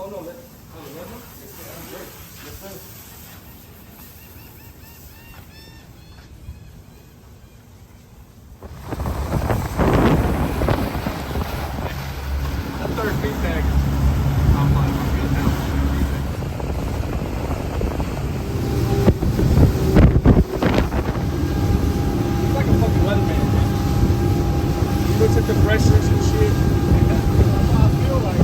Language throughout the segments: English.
Third feed bag. It's like a fucking weatherman. He looks at the pressures and shit. That's how I feel like.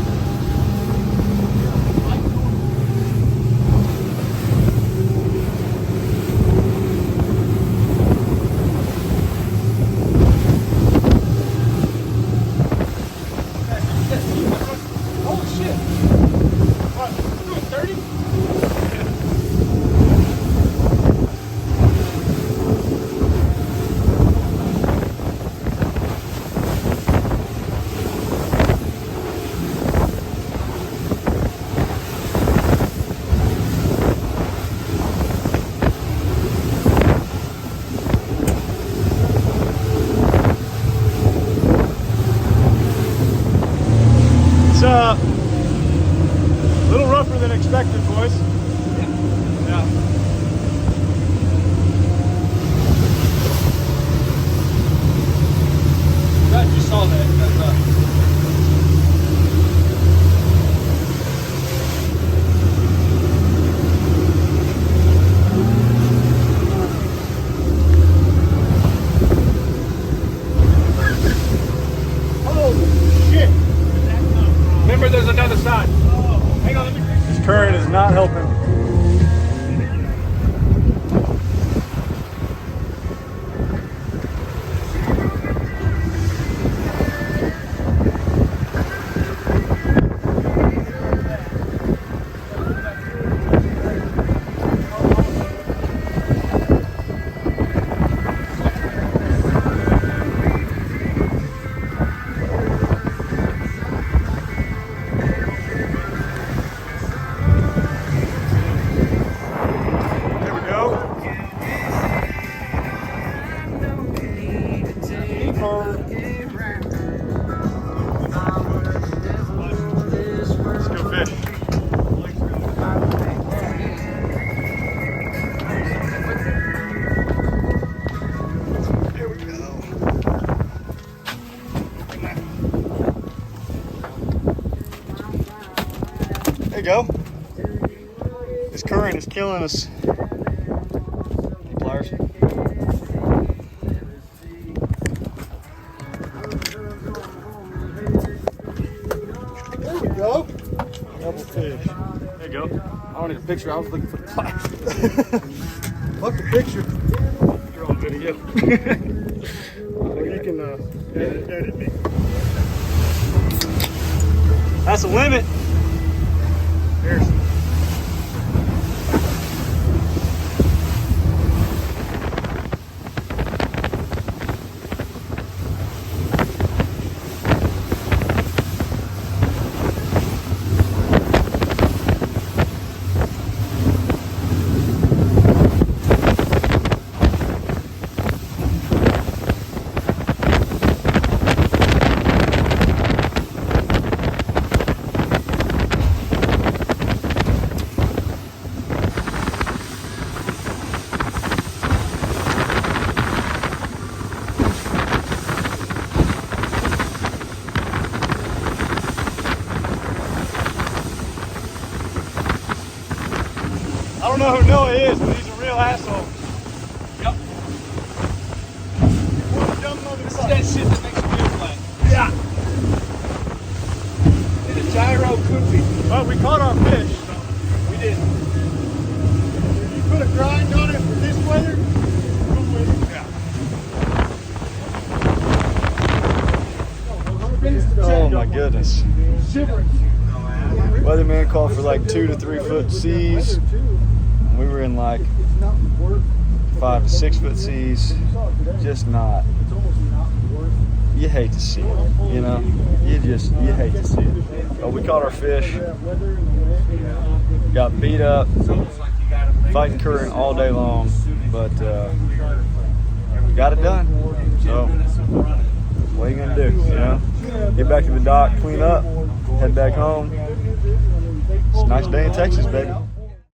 It's a little rougher than expected, boys. Yeah. Glad you saw that. Holy shit! Remember, there's another side. Hang on, let me. This current is not helping. Let's go fish. Here we go. There you go. This current is killing us. Hey, pliers. Go. Double fish. There you go. I wanted a picture. I was looking for the class. Fuck the picture. You're on video. You can edit me. That's a limit. There's. I don't know who Noah is, but he's a real asshole. Yep. It's that shit that makes you feel flat. Yeah. And a gyro koopy. Well, we caught our fish. So. We did. If you put a grind on it for this weather, go with it. Yeah. Oh my goodness. Weatherman called for like 2 to 3 foot seas. We were in like 5 to 6 foot seas. Just not. You hate to see it, you know? You hate to see it. But we caught our fish. Got beat up. Fighting current all day long. But got it done. So what are you gonna do, you know? Get back to the dock, clean up, head back home. Nice day in Texas, baby.